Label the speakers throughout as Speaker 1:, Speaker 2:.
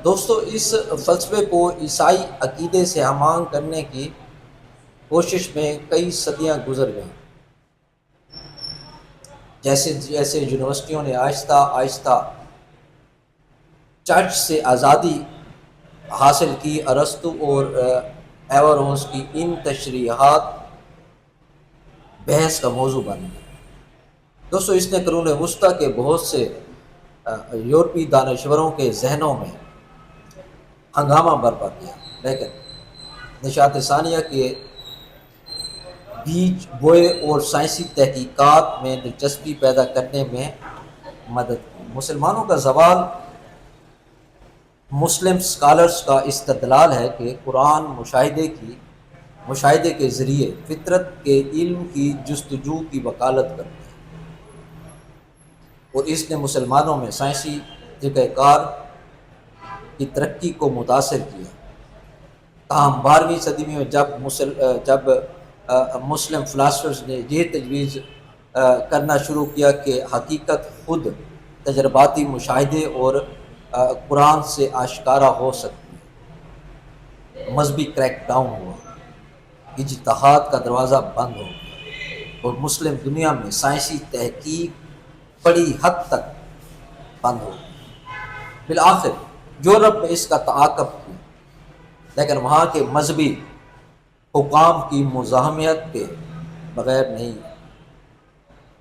Speaker 1: دوستو اس فلسفے کو عیسائی عقیدے سے ہم کرنے کی کوشش میں کئی صدیاں گزر گئیں۔ جیسے جیسے یونیورسٹیوں نے آہستہ آہستہ چرچ سے آزادی حاصل کی، ارسطو اور ایورونس کی ان تشریحات بحث کا موضوع بن گئی۔ دوستو اس نے قرون وسطیٰ کے بہت سے یورپی دانشوروں کے ذہنوں میں ہنگامہ برپا کیا، لیکن نشاط ثانیہ کے بیج بوئے اور سائنسی تحقیقات میں دلچسپی پیدا کرنے میں مدد کی۔ مسلمانوں کا زوال مسلم اسکالرس کا استدلال ہے کہ قرآن مشاہدے کے ذریعے فطرت کے علم کی جستجو کی وکالت کرتا ہے، اور اس نے مسلمانوں میں سائنسی طریقہ کار کی ترقی کو متاثر کیا۔ تاہم 12ویں صدی میں جب مسلم فلاسفرز نے یہ تجویز کرنا شروع کیا کہ حقیقت خود تجرباتی مشاہدے اور قرآن سے آشکارا ہو سکتی ہے، مذہبی کریک ڈاؤن ہوا، اجتہاد کا دروازہ بند ہو گیا اور مسلم دنیا میں سائنسی تحقیق بڑی حد تک بند ہو گئی۔ بالآخر یورپ میں اس کا تعاقب کیا، لیکن وہاں کے مذہبی حکام کی مزاحمت کے بغیر نہیں۔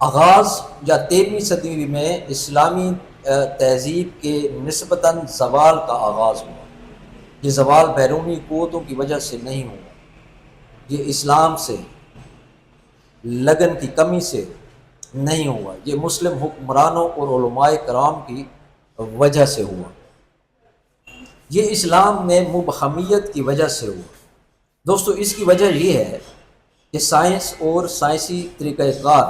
Speaker 1: آغاز یا 13ویں صدی میں اسلامی تہذیب کے نسبتاً زوال کا آغاز ہوا۔ یہ زوال بیرونی قوتوں کی وجہ سے نہیں ہوا، یہ اسلام سے لگن کی کمی سے نہیں ہوا، یہ مسلم حکمرانوں اور علماء کرام کی وجہ سے ہوا، یہ اسلام میں مبہمیت کی وجہ سے ہوا۔ دوستو اس کی وجہ یہ ہے کہ سائنس اور سائنسی طریقہ کار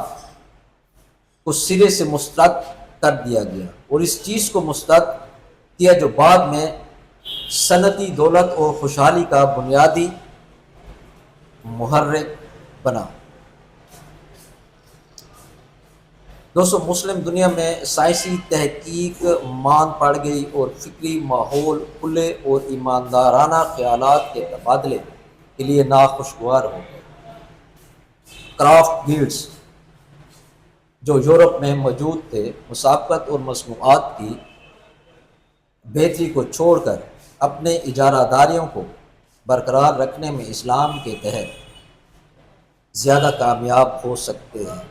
Speaker 1: کو سرے سے مسترد کر دیا گیا، اور اس چیز کو مسترد کیا جو بعد میں صنعتی دولت اور خوشحالی کا بنیادی محرک بنا۔ دوستو مسلم دنیا میں سائنسی تحقیق مان پڑ گئی اور فکری ماحول کھلے اور ایماندارانہ خیالات کے تبادلے کے لیے ناخوشگوار ہو گئے۔ کرافٹ گلڈز جو یورپ میں موجود تھے، مسابقت اور مصنوعات کی بہتری کو چھوڑ کر اپنے اجارہ داریوں کو برقرار رکھنے میں اسلام کے تحت زیادہ کامیاب ہو سکتے ہیں۔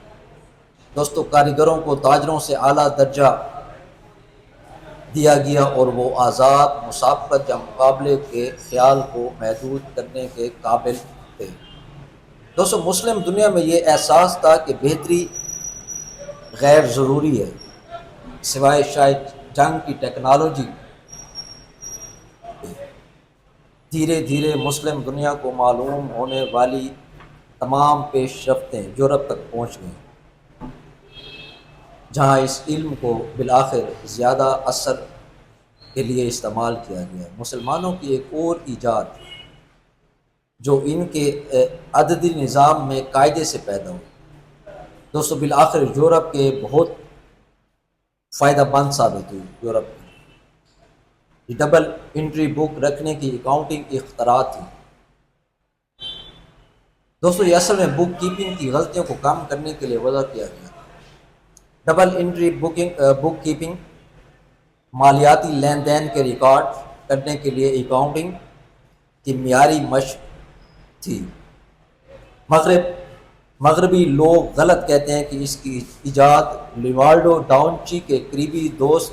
Speaker 1: دوستو کاریگروں کو تاجروں سے اعلیٰ درجہ دیا گیا اور وہ آزاد مسابقت یا مقابلے کے خیال کو محدود کرنے کے قابل تھے۔ دوستو مسلم دنیا میں یہ احساس تھا کہ بہتری غیر ضروری ہے، سوائے شاید جنگ کی ٹیکنالوجی۔ دھیرے دھیرے مسلم دنیا کو معلوم ہونے والی تمام پیش رفتیں یورپ تک پہنچ گئیں، جہاں اس علم کو بالآخر زیادہ اثر کے لیے استعمال کیا گیا۔ مسلمانوں کی ایک اور ایجاد جو ان کے عددی نظام میں قاعدے سے پیدا ہوئی، دوستو بالآخر یورپ کے بہت فائدہ مند ثابت ہوئی۔ یورپ میں یہ ڈبل انٹری بک رکھنے کی اکاؤنٹنگ اختراع تھی۔ دوستو یہ اصل میں بک کیپنگ کی غلطیوں کو کم کرنے کے لیے وضع کیا گیا۔ ڈبل انٹری بک کیپنگ مالیاتی لین دین کے ریکارڈ کرنے کے لیے اکاؤنٹنگ کی معیاری مشق تھی۔ مغربی لوگ غلط کہتے ہیں کہ اس کی ایجاد لیونارڈو ڈاونچی کے قریبی دوست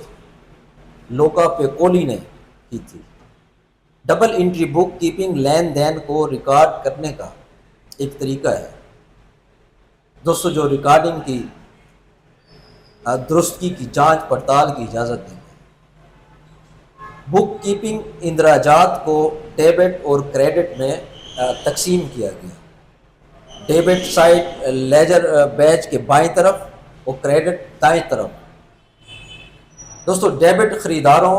Speaker 1: لوکا پیکولی نے کی تھی۔ ڈبل انٹری بک کیپنگ لین دین کو ریکارڈ کرنے کا ایک طریقہ ہے دوستو جو ریکارڈنگ کی درستگی کی جانچ پڑتال کی اجازت دیں گے۔ بک کیپنگ اندراجات کو ڈیبٹ اور کریڈٹ میں تقسیم کیا گیا۔ ڈیبٹ سائڈ لیجر بیچ کے بائیں طرف اور کریڈٹ دائیں طرف۔ دوستو ڈیبٹ خریداروں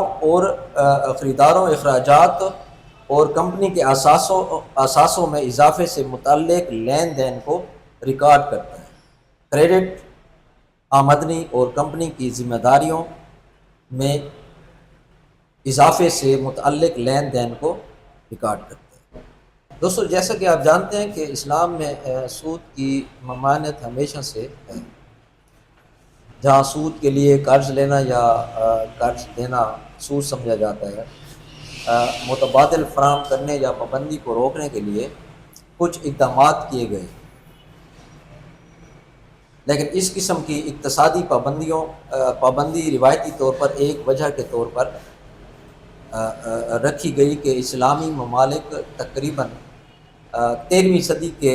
Speaker 1: اخراجات اور کمپنی کے اثاثوں میں اضافے سے متعلق لین دین کو ریکارڈ کرتا ہے۔ کریڈٹ آمدنی اور کمپنی کی ذمہ داریوں میں اضافے سے متعلق لین دین کو ریکارڈ کرتے ہیں۔ دوستو جیسا کہ آپ جانتے ہیں کہ اسلام میں سود کی ممانعت ہمیشہ سے ہے۔ جہاں سود کے لیے قرض لینا یا قرض دینا سود سمجھا جاتا ہے، متبادل فراہم کرنے یا پابندی کو روکنے کے لیے کچھ اقدامات کیے گئے، لیکن اس قسم کی اقتصادی پابندی روایتی طور پر ایک وجہ کے طور پر رکھی گئی کہ اسلامی ممالک تقریباً 13ویں صدی کے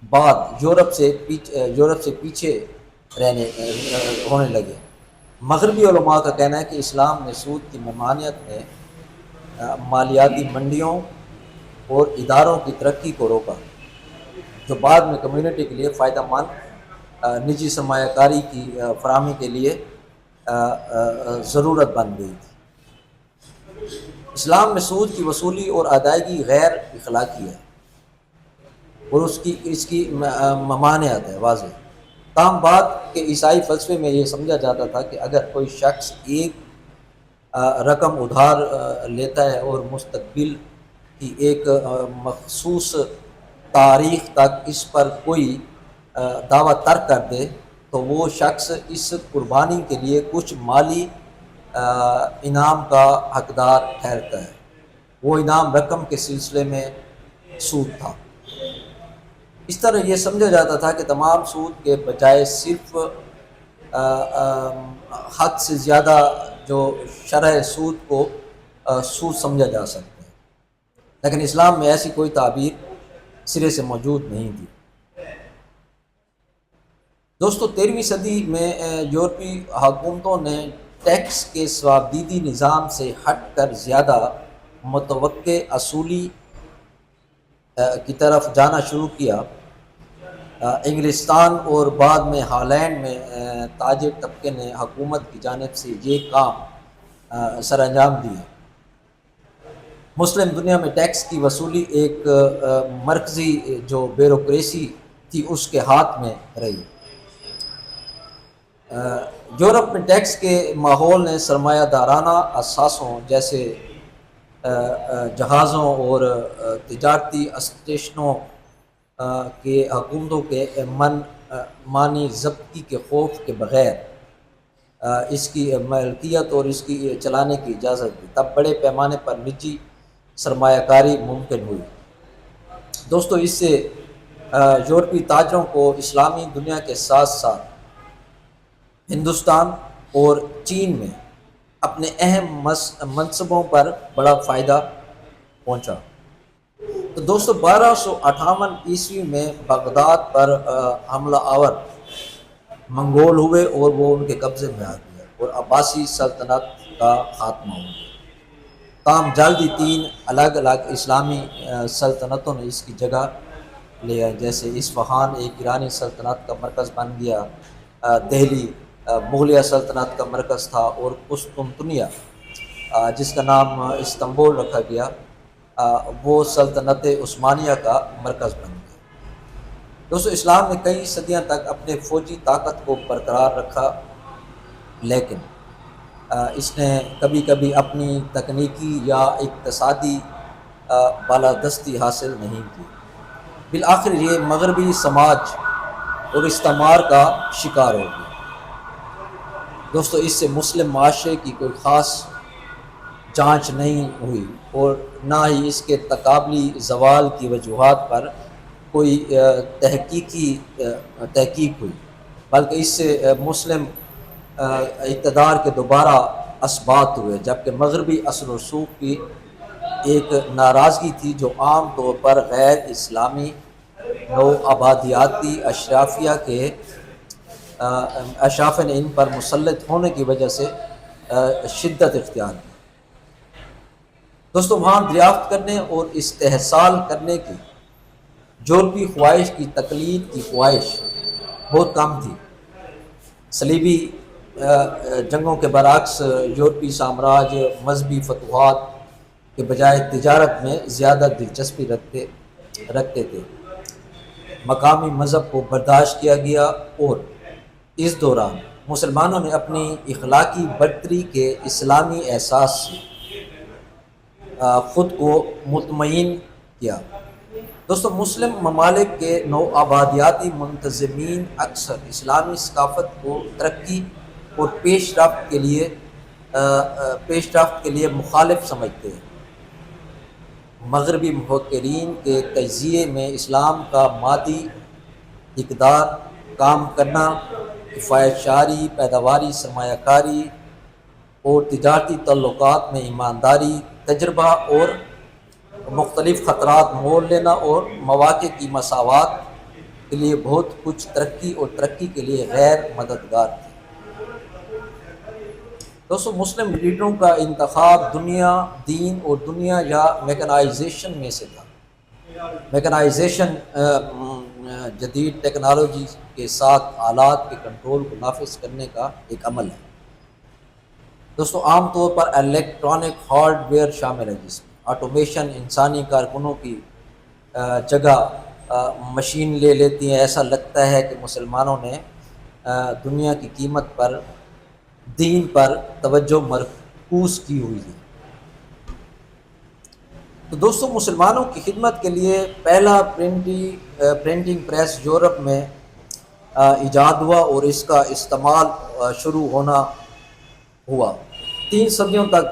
Speaker 1: بعد یورپ سے پیچھے ہونے لگے۔ مغربی علماء کا کہنا ہے کہ اسلام نے سود کی ممانعت میں مالیاتی منڈیوں اور اداروں کی ترقی کو روکا، جو بعد میں کمیونٹی کے لیے فائدہ مند نجی سرمایہ کاری کی فراہمی کے لیے ضرورت بن گئی تھی۔ اسلام میں سود کی وصولی اور ادائیگی غیر اخلاقی ہے اور اس کی ممانعت ہے واضح۔ تاہم بعد کے عیسائی فلسفے میں یہ سمجھا جاتا تھا کہ اگر کوئی شخص ایک رقم ادھار لیتا ہے اور مستقبل کی ایک مخصوص تاریخ تک اس پر کوئی دعویٰ ترک کر دے تو وہ شخص اس قربانی کے لیے کچھ مالی انعام کا حقدار ٹھہرتا ہے۔ وہ انعام رقم کے سلسلے میں سود تھا۔ اس طرح یہ سمجھا جاتا تھا کہ تمام سود کے بجائے صرف حد سے زیادہ جو شرح سود کو سود سمجھا جا سکتا ہے، لیکن اسلام میں ایسی کوئی تعبیر سرے سے موجود نہیں تھی۔ دوستو 13ویں صدی میں یورپی حکومتوں نے ٹیکس کے ثوابدیدی نظام سے ہٹ کر زیادہ متوقع اصولی کی طرف جانا شروع کیا۔ انگلستان اور بعد میں ہالینڈ میں تاجر طبقے نے حکومت کی جانب سے یہ کام سر انجام دیا۔ مسلم دنیا میں ٹیکس کی وصولی ایک مرکزی جو بیوروکریسی تھی اس کے ہاتھ میں رہی۔ یورپ میں ٹیکس کے ماحول نے سرمایہ دارانہ اثاثوں جیسے جہازوں اور تجارتی اسٹیشنوں کے حکومتوں کے مانی ضبطی کے خوف کے بغیر اس کی ملکیت اور اس کی چلانے کی اجازت دی۔ تب بڑے پیمانے پر نجی سرمایہ کاری ممکن ہوئی۔ دوستو اس سے یورپی تاجروں کو اسلامی دنیا کے ساتھ ساتھ ہندوستان اور چین میں اپنے اہم منصبوں پر بڑا فائدہ پہنچا۔ تو دوستو 1258 عیسوی میں بغداد پر حملہ آور منگول ہوئے اور وہ ان کے قبضے میں آ گیا اور عباسی سلطنت کا خاتمہ ہو گیا۔ تاہم جلدی 3 الگ الگ اسلامی سلطنتوں نے اس کی جگہ لیا، جیسے اصفہان ایک ایرانی سلطنت کا مرکز بن گیا، دہلی مغلیہ سلطنت کا مرکز تھا، اور قسطنطنیہ جس کا نام استنبول رکھا گیا وہ سلطنت عثمانیہ کا مرکز بن گیا۔ دوستو اسلام نے کئی صدیاں تک اپنے فوجی طاقت کو برقرار رکھا، لیکن اس نے کبھی کبھی اپنی تکنیکی یا اقتصادی بالادستی حاصل نہیں کی۔ بالآخر یہ مغربی سماج اور استعمار کا شکار ہو گیا۔ دوستو اس سے مسلم معاشرے کی کوئی خاص جانچ نہیں ہوئی اور نہ ہی اس کے تقابلی زوال کی وجوہات پر کوئی تحقیق ہوئی، بلکہ اس سے مسلم اقتدار کے دوبارہ اثبات ہوئے، جبکہ مغربی اثر و رسوخ کی ایک ناراضگی تھی جو عام طور پر غیر اسلامی نو آبادیاتی اشرافیہ کے اشراف نے ان پر مسلط ہونے کی وجہ سے شدت اختیار کی۔ دوستو وہاں دریافت کرنے اور استحصال کرنے کی یورپی خواہش کی تقلید کی خواہش بہت کم تھی۔ صلیبی جنگوں کے برعکس یورپی سامراج مذہبی فتوحات کے بجائے تجارت میں زیادہ دلچسپی رکھتے تھے۔ مقامی مذہب کو برداشت کیا گیا اور اس دوران مسلمانوں نے اپنی اخلاقی برتری کے اسلامی احساس سے خود کو مطمئن کیا۔ دوستو، مسلم ممالک کے نوآبادیاتی منتظمین اکثر اسلامی ثقافت کو ترقی اور پیش رفت کے لیے مخالف سمجھتے ہیں۔ مغربی مفکرین کے تجزیے میں اسلام کا مادی اقدار، کام کرنا، کفایت شعاری، پیداواری، سرمایہ کاری اور تجارتی تعلقات میں ایمانداری، تجربہ اور مختلف خطرات مول لینا اور مواقع کی مساوات کے لیے بہت کچھ ترقی کے لیے غیر مددگار تھی۔ دوستو، مسلم لیڈروں کا انتخاب دنیا، دین اور دنیا یا میکنائزیشن میں سے تھا۔ میکنائزیشن جدید ٹیکنالوجی کے ساتھ آلات کے کنٹرول کو نافذ کرنے کا ایک عمل ہے۔ دوستو، عام طور پر الیکٹرانک ہارڈ ویئر شامل ہے، جس میں آٹومیشن انسانی کارکنوں کی جگہ مشین لے لیتی ہیں۔ ایسا لگتا ہے کہ مسلمانوں نے دنیا کی قیمت پر دین پر توجہ مرکوز کی ہوئی ہے۔ تو دوستو، مسلمانوں کی خدمت کے لیے پہلا پرنٹنگ پریس یورپ میں ایجاد ہوا اور اس کا استعمال شروع ہوا۔ 3 صدیوں تک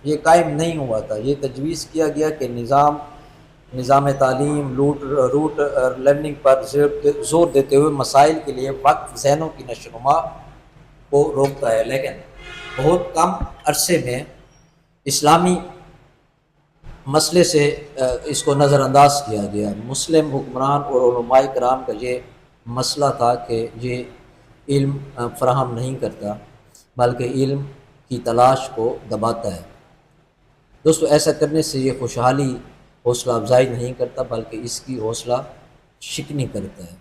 Speaker 1: یہ قائم نہیں ہوا تھا۔ یہ تجویز کیا گیا کہ نظام تعلیم روٹ لرننگ پر زور دیتے ہوئے مسائل کے لیے وقف ذہنوں کی نشو و نما کو روکتا ہے، لیکن بہت کم عرصے میں اسلامی مسئلے سے اس کو نظر انداز کیا گیا۔ مسلم حکمران اور علماء کرام کا یہ مسئلہ تھا کہ یہ علم فراہم نہیں کرتا بلکہ علم کی تلاش کو دباتا ہے۔ دوستو، ایسا کرنے سے یہ حوصلہ افزائی نہیں کرتا بلکہ اس کی حوصلہ شکنی کرتا ہے۔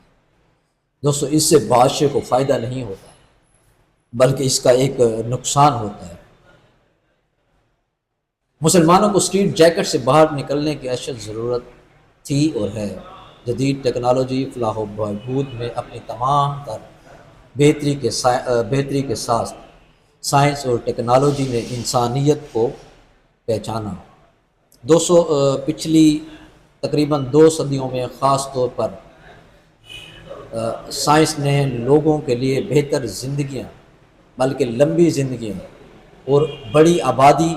Speaker 1: دوستو، اس سے بادشاہ کو فائدہ نہیں ہوتا بلکہ اس کا ایک نقصان ہوتا ہے۔ مسلمانوں کو اسٹریٹ جیکٹ سے باہر نکلنے کی اشد ضرورت تھی اور ہے۔ جدید ٹیکنالوجی فلاح و بہبود میں اپنی تمام تر بہتری کے ساتھ سائنس اور ٹیکنالوجی نے انسانیت کو پہچانا۔ پچھلی تقریباً 2 صدیوں میں خاص طور پر سائنس نے لوگوں کے لیے بہتر زندگیاں، بلکہ لمبی زندگیاں اور بڑی آبادی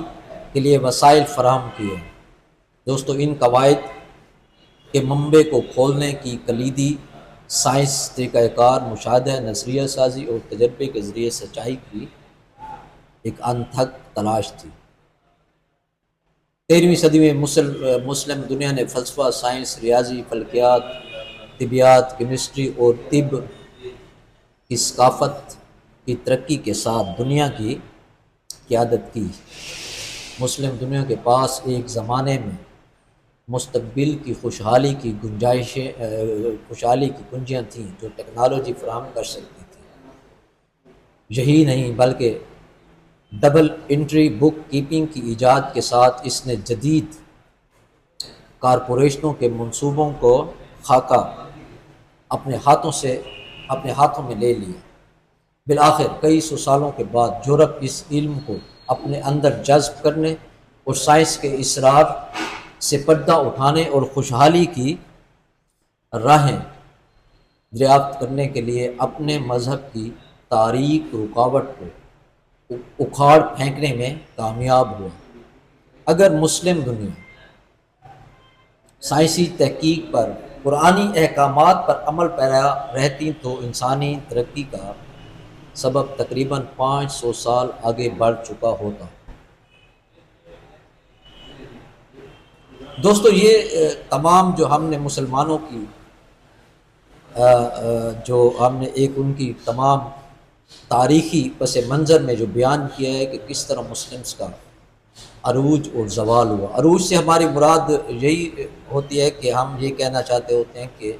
Speaker 1: کے لیے وسائل فراہم کیے۔ دوستو، ان قواعد کے منبع کو کھولنے کی کلیدی سائنس طریقہ کار، مشاہدہ، نظریہ سازی اور تجربے کے ذریعے سچائی کی ایک انتھک تلاش تھی۔ 13ویں صدی میں مسلم دنیا نے فلسفہ، سائنس، ریاضی، فلکیات، طبیعیات، کیمسٹری اور طب کی ثقافت کی ترقی کے ساتھ دنیا کی قیادت کی۔ مسلم دنیا کے پاس ایک زمانے میں مستقبل کی خوشحالی کی کنجیاں تھیں جو ٹیکنالوجی فراہم کر سکتی تھی۔ یہی نہیں بلکہ ڈبل انٹری بک کیپنگ کی ایجاد کے ساتھ اس نے جدید کارپوریشنوں کے منصوبوں کو خاکہ اپنے ہاتھوں میں لے لیا۔ بالآخر کئی 100 سالوں کے بعد یورپ اس علم کو اپنے اندر جذب کرنے اور سائنس کے اسرار سے پردہ اٹھانے اور خوشحالی کی راہیں دریافت کرنے کے لیے اپنے مذہب کی تاریک رکاوٹ کو اکھاڑ پھینکنے میں کامیاب ہوا۔ اگر مسلم دنیا سائنسی تحقیق پر، قرآنی احکامات پر عمل پیرا رہتی تو انسانی ترقی کا سبب تقریباً 500 سال آگے بڑھ چکا ہوتا۔ دوستو، یہ تمام جو ہم نے مسلمانوں کی ان کی تمام تاریخی پس منظر میں جو بیان کیا ہے کہ کس طرح مسلمز کا عروج اور زوال ہوا۔ عروج سے ہماری مراد یہی ہوتی ہے کہ ہم یہ کہنا چاہتے ہوتے ہیں کہ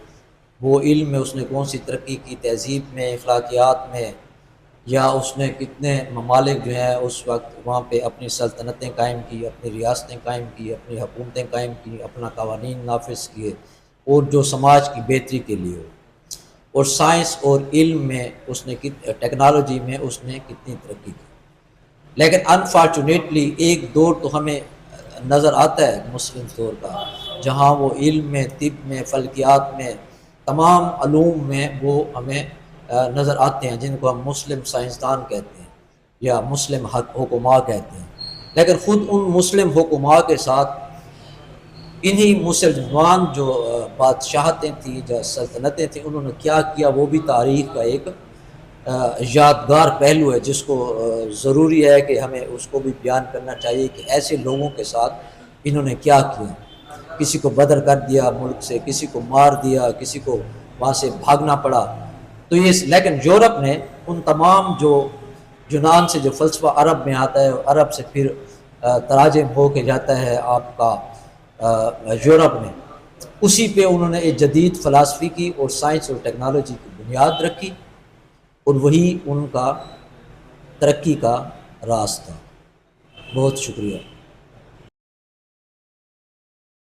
Speaker 1: وہ علم میں اس نے کون سی ترقی کی، تہذیب میں، اخلاقیات میں، یا اس نے کتنے ممالک جو ہیں اس وقت وہاں پہ اپنی سلطنتیں قائم کی، اپنی ریاستیں قائم کی، اپنی حکومتیں قائم کی، اپنا قوانین نافذ کیے اور جو سماج کی بہتری کے لیے ہو۔ اور سائنس اور علم میں اس نے ٹیکنالوجی میں اس نے کتنی ترقی کی. لیکن انفارچونیٹلی ایک دور تو ہمیں نظر آتا ہے مسلم دور کا، جہاں وہ علم میں، طب میں، فلکیات میں، تمام علوم میں وہ ہمیں نظر آتے ہیں، جن کو ہم مسلم سائنسدان کہتے ہیں یا مسلم حکماء کہتے ہیں. لیکن خود ان مسلم حکماء کے ساتھ انہی مسلمان جو بادشاہتیں تھیں، جو سلطنتیں تھیں، انہوں نے کیا کیا وہ بھی تاریخ کا ایک یادگار پہلو ہے، جس کو ضروری ہے کہ ہمیں اس کو بھی بیان کرنا چاہیے کہ ایسے لوگوں کے ساتھ انہوں نے کیا کیا. کسی کو بدر کر دیا ملک سے، کسی کو مار دیا، کسی کو وہاں سے بھاگنا پڑا. تو یہ لیکن یورپ نے ان تمام جو یونان سے جو فلسفہ عرب میں آتا ہے، عرب سے پھر تراجم ہو کے جاتا ہے آپ کا یورپ میں، اسی پہ انہوں نے ایک جدید فلسفی کی اور سائنس اور ٹیکنالوجی کی بنیاد رکھی، اور وہی ان کا ترقی کا راز تھا. بہت شکریہ.